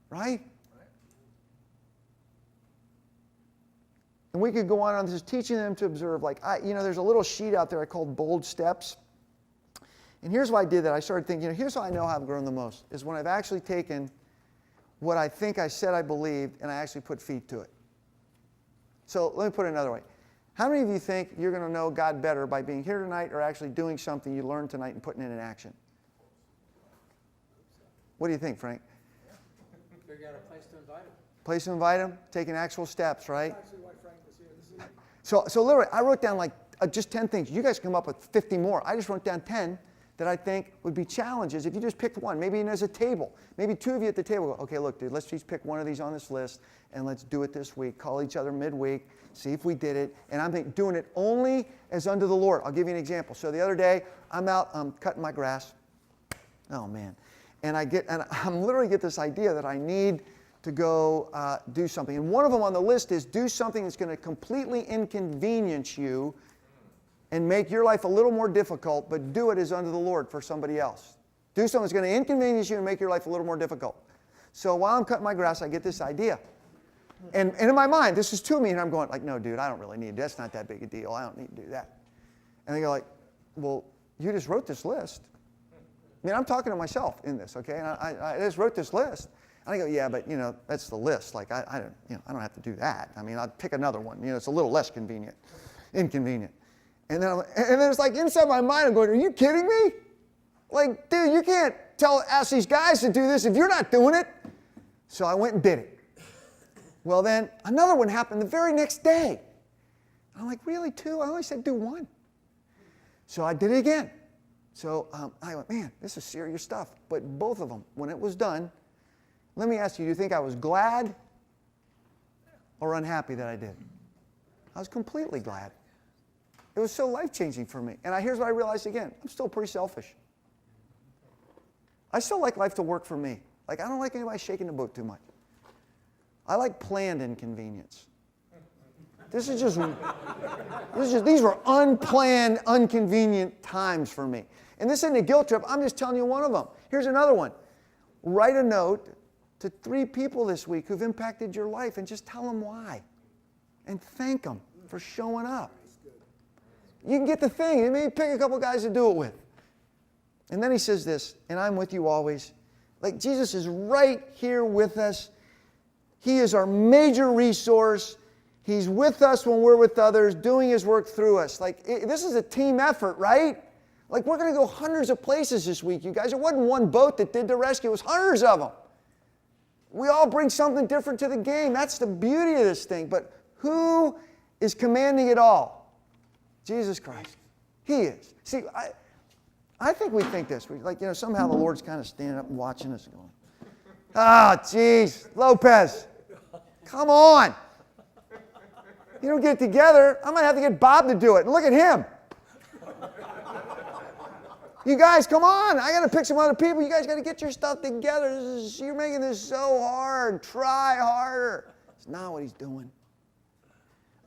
Right? And we could go on just teaching them to observe. Like, there's a little sheet out there I called Bold Steps. And here's why I did that. I started thinking, here's how I know how I've grown the most, is when I've actually taken what I think I said I believed and I actually put feet to it. So let me put it another way. How many of you think you're going to know God better by being here tonight or actually doing something you learned tonight and putting it in action? What do you think, Frank? Figure out a place to invite him. Place to invite him, taking actual steps, right? So literally, I wrote down like just 10 things. You guys come up with 50 more. I just wrote down 10 that I think would be challenges if you just picked one. Maybe there's a table. Maybe 2 of you at the table go, okay, look, dude, let's just pick one of these on this list and let's do it this week. Call each other midweek, see if we did it. And I'm thinking, doing it only as unto the Lord. I'll give you an example. So the other day, I'm out cutting my grass. Oh, man. And I'm literally get this idea that I need to go do something. And one of them on the list is do something that's going to completely inconvenience you and make your life a little more difficult, but do it as unto the Lord for somebody else. Do something that's going to inconvenience you and make your life a little more difficult. So while I'm cutting my grass, I get this idea. And in my mind, this is to me, and I'm going like, no, dude, I don't really need it. That's not that big a deal. I don't need to do that. And they go like, well, you just wrote this list. I mean, I'm talking to myself in this, okay? And I just wrote this list. And I go, yeah, but, that's the list. Like, I don't have to do that. I mean, I'll pick another one. It's a little less inconvenient. And then it's like inside my mind, I'm going, are you kidding me? Like, dude, you can't ask these guys to do this if you're not doing it. So I went and did it. Well, then another one happened the very next day. I'm like, really, 2? I only said do 1. So I did it again. So I went, man, this is serious stuff. But both of them, when it was done, let me ask you, do you think I was glad or unhappy that I did? I was completely glad. It was so life-changing for me. And here's what I realized again. I'm still pretty selfish. I still like life to work for me. Like, I don't like anybody shaking the boat too much. I like planned inconvenience. These were unplanned, inconvenient times for me. And this isn't a guilt trip. I'm just telling you one of them. Here's another one. Write a note to 3 people this week who've impacted your life and just tell them why. And thank them for showing up. You can get the thing. And maybe pick a couple guys to do it with. And then he says this, and I'm with you always. Like, Jesus is right here with us. He is our major resource. He's with us when we're with others, doing His work through us. Like, this is a team effort, right? Like, we're going to go hundreds of places this week, you guys. It wasn't one boat that did the rescue. It was hundreds of them. We all bring something different to the game. That's the beauty of this thing. But who is commanding it all? Jesus Christ. He is. See, I think we think this. Somehow the Lord's kind of standing up and watching us going, geez, Lopez, come on. You don't get it together, I'm going to have to get Bob to do it. And look at him. You guys, come on. I got to pick some other people. You guys got to get your stuff together. You're making this so hard. Try harder. It's not what he's doing.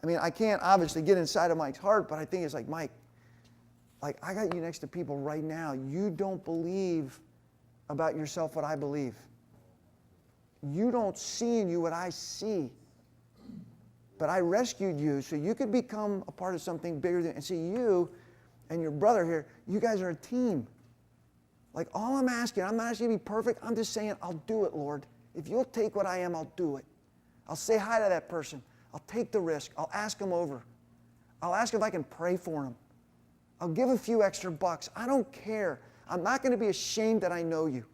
I mean, I can't obviously get inside of Mike's heart, but I think it's like, Mike, like, I got you next to people right now. You don't believe about yourself what I believe. You don't see in you what I see. But I rescued you so you could become a part of something bigger than, and see you and your brother here, you guys are a team. Like, all I'm asking, I'm not asking you to be perfect. I'm just saying, I'll do it, Lord. If you'll take what I am, I'll do it. I'll say hi to that person. I'll take the risk. I'll ask them over. I'll ask if I can pray for them. I'll give a few extra bucks. I don't care. I'm not going to be ashamed that I know you.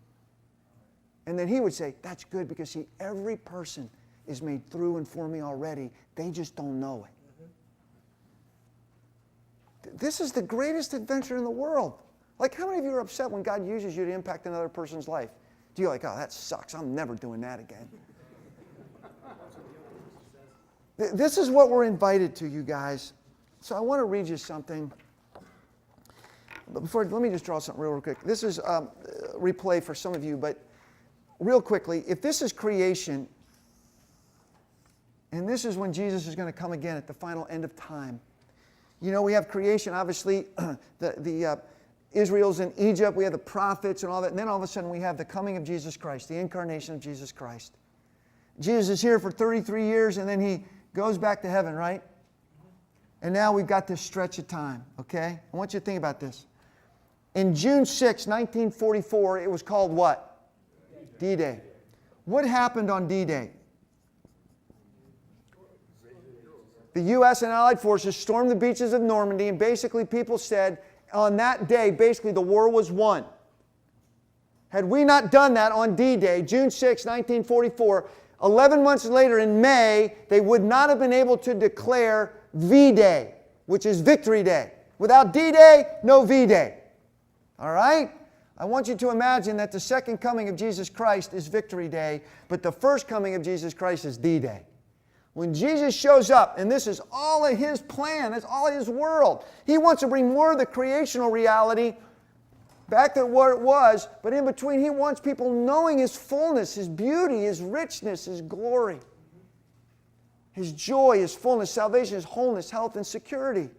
And then he would say, that's good, because see, every person is made through and for me already. They just don't know it. This is the greatest adventure in the world. Like, how many of you are upset when God uses you to impact another person's life? Do you like, oh, that sucks. I'm never doing that again. This is what we're invited to, you guys. So I want to read you something. But before, let me just draw something real quick. This is replay for some of you, but real quickly, if this is creation, and this is when Jesus is going to come again at the final end of time. You know, we have creation, obviously, Israel's in Egypt, we have the prophets and all that, and then all of a sudden we have the coming of Jesus Christ, the incarnation of Jesus Christ. Jesus is here for 33 years, and then he goes back to heaven, right? And now we've got this stretch of time, okay? I want you to think about this. In June 6, 1944, it was called what? D-Day. What happened on D-Day? The U.S. and Allied forces stormed the beaches of Normandy, and basically people said on that day, basically the war was won. Had we not done that on D-Day, June 6, 1944, 11 months later in May, they would not have been able to declare V-Day, which is Victory Day. Without D-Day, no V-Day. All right? I want you to imagine that the second coming of Jesus Christ is Victory Day, but the first coming of Jesus Christ is D-Day. When Jesus shows up, and this is all of His plan, it's all His world. He wants to bring more of the creational reality back to what it was, but in between, he wants people knowing his fullness, his beauty, his richness, his glory, his joy, his fullness, salvation, his wholeness, health, and security.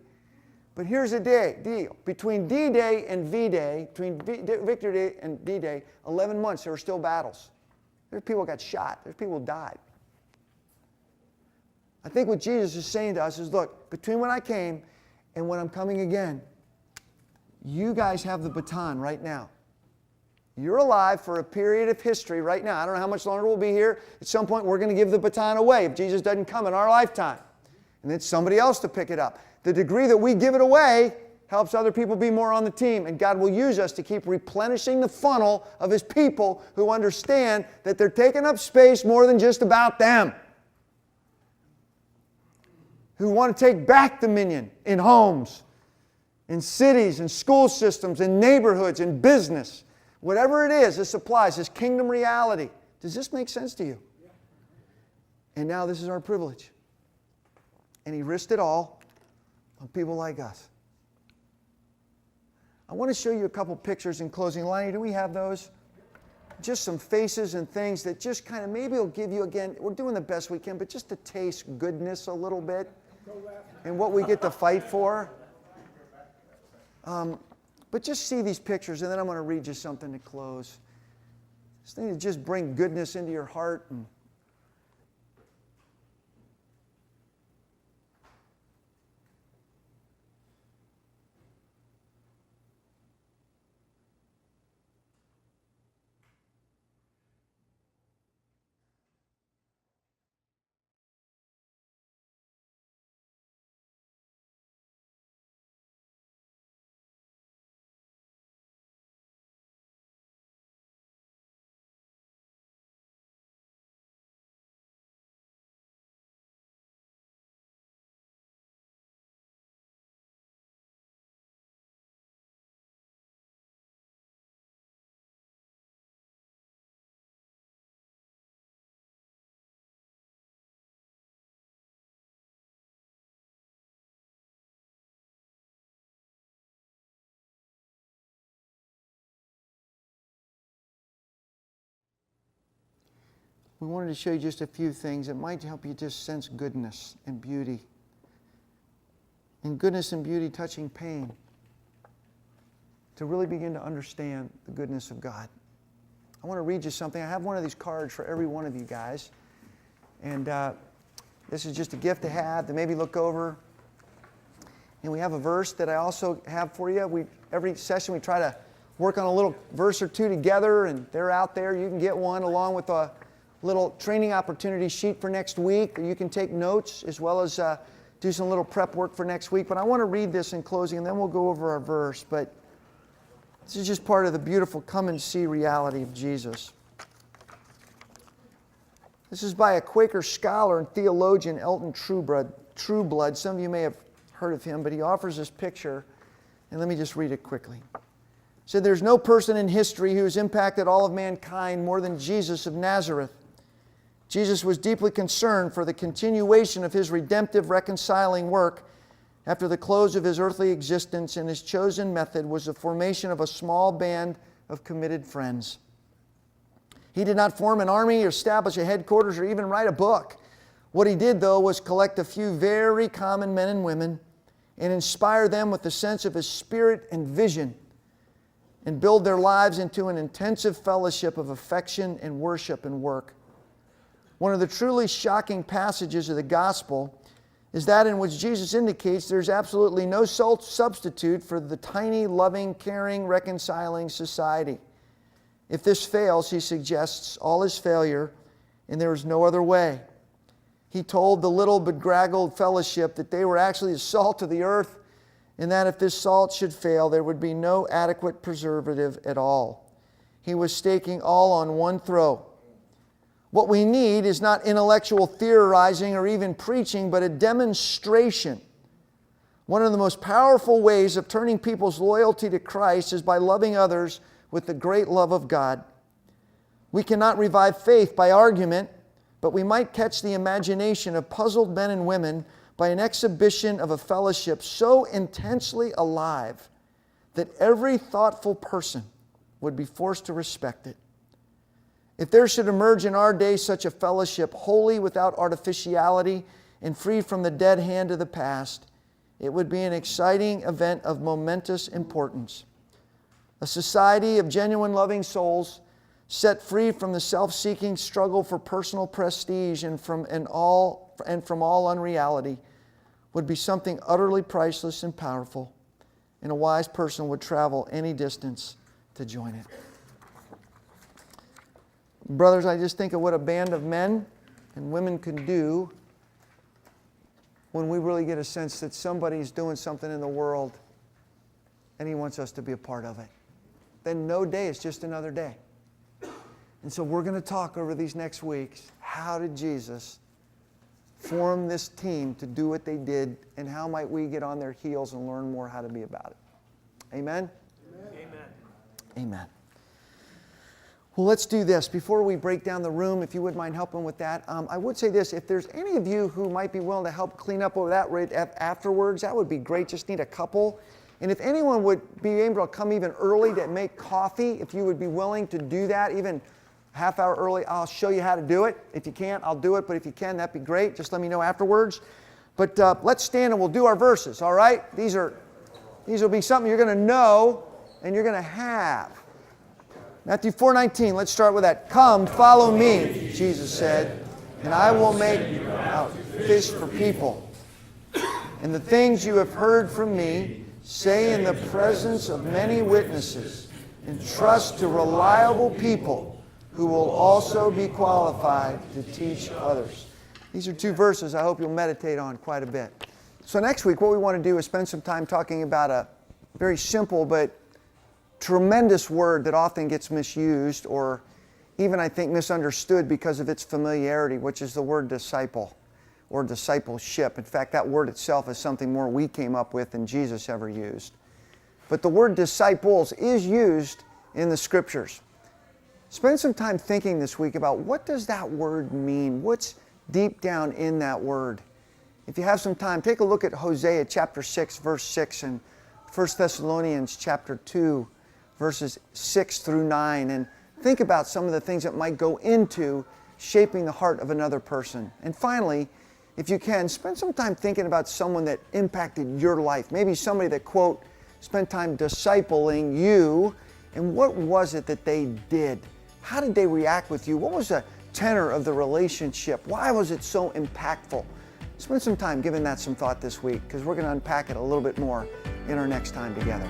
But here's the deal. Between D-Day and V-Day, between Victory Day and D-Day, 11 months, there were still battles. There's people got shot. There's people who died. I think what Jesus is saying to us is, look, between when I came and when I'm coming again, you guys have the baton right now. You're alive for a period of history right now. I don't know how much longer we'll be here. At some point, we're going to give the baton away if Jesus doesn't come in our lifetime. And it's somebody else to pick it up. The degree that we give it away helps other people be more on the team. And God will use us to keep replenishing the funnel of His people who understand that they're taking up space more than just about them. Who want to take back dominion in homes, in cities, in school systems, in neighborhoods, in business. Whatever it is, this applies, this kingdom reality. Does this make sense to you? And now this is our privilege. And He risked it all on people like us. I want to show you a couple pictures in closing. Lonnie, do we have those? Just some faces and things that just kind of maybe will give you, again, we're doing the best we can, but just to taste goodness a little bit and what we get to fight for. But just see these pictures, and then I'm going to read you something to close. This thing to just bring goodness into your heart. And we wanted to show you just a few things that might help you just sense goodness and beauty. And goodness and beauty touching pain. To really begin to understand the goodness of God. I want to read you something. I have one of these cards for every one of you guys. And this is just a gift to have, to maybe look over. And we have a verse that I also have for you. Every session we try to work on a little verse or two together, and they're out there. You can get one along with a little training opportunity sheet for next week, or you can take notes as well as do some little prep work for next week. But I want to read this in closing, and then we'll go over our verse. But this is just part of the beautiful come and see reality of Jesus. This is by a Quaker scholar and theologian, Elton Trueblood. Some of you may have heard of him, but he offers this picture. And let me just read it quickly. He said, "There's no person in history who has impacted all of mankind more than Jesus of Nazareth. Jesus was deeply concerned for the continuation of His redemptive, reconciling work after the close of His earthly existence, and His chosen method was the formation of a small band of committed friends. He did not form an army or establish a headquarters or even write a book. What He did, though, was collect a few very common men and women and inspire them with the sense of His spirit and vision and build their lives into an intensive fellowship of affection and worship and work. One of the truly shocking passages of the gospel is that in which Jesus indicates there's absolutely no substitute for the tiny, loving, caring, reconciling society. If this fails, he suggests, all is failure, and there is no other way. He told the little bedraggled fellowship that they were actually the salt of the earth, and that if this salt should fail, there would be no adequate preservative at all. He was staking all on one throw. What we need is not intellectual theorizing or even preaching, but a demonstration. One of the most powerful ways of turning people's loyalty to Christ is by loving others with the great love of God. We cannot revive faith by argument, but we might catch the imagination of puzzled men and women by an exhibition of a fellowship so intensely alive that every thoughtful person would be forced to respect it. If there should emerge in our day such a fellowship, wholly without artificiality and free from the dead hand of the past, it would be an exciting event of momentous importance. A society of genuine loving souls, set free from the self-seeking struggle for personal prestige and from all unreality, would be something utterly priceless and powerful, and a wise person would travel any distance to join it. Brothers, I just think of what a band of men and women can do when we really get a sense that somebody's doing something in the world and he wants us to be a part of it. Then no day is just another day. And so we're going to talk over these next weeks, how did Jesus form this team to do what they did, and how might we get on their heels and learn more how to be about it? Amen? Amen. Amen. Well, let's do this. Before we break down the room, if you would mind helping with that, I would say this. If there's any of you who might be willing to help clean up over that right afterwards, that would be great. Just need a couple. And if anyone would be able to come even early to make coffee, if you would be willing to do that, even half hour early, I'll show you how to do it. If you can't, I'll do it. But if you can, that'd be great. Just let me know afterwards. But let's stand and we'll do our verses, all right? These will be something you're going to know and you're going to have. Matthew 4:19, let's start with that. Come, follow me, Jesus said, and I will make out fish for people. And the things you have heard from me, say in the presence of many witnesses, and trust to reliable people who will also be qualified to teach others. These are two verses I hope you'll meditate on quite a bit. So next week, what we want to do is spend some time talking about a very simple but tremendous word that often gets misused, or even I think misunderstood because of its familiarity, which is the word disciple or discipleship. In fact, that word itself is something more we came up with than Jesus ever used. But the word disciples is used in the Scriptures. Spend some time thinking this week about what does that word mean? What's deep down in that word? If you have some time, take a look at Hosea chapter 6, verse 6, and 1 Thessalonians chapter 2, verses 6 through 9, and think about some of the things that might go into shaping the heart of another person. And finally, if you can, spend some time thinking about someone that impacted your life. Maybe somebody that, quote, spent time discipling you, and what was it that they did? How did they react with you? What was the tenor of the relationship? Why was it so impactful? Spend some time giving that some thought this week, because we're going to unpack it a little bit more in our next time together.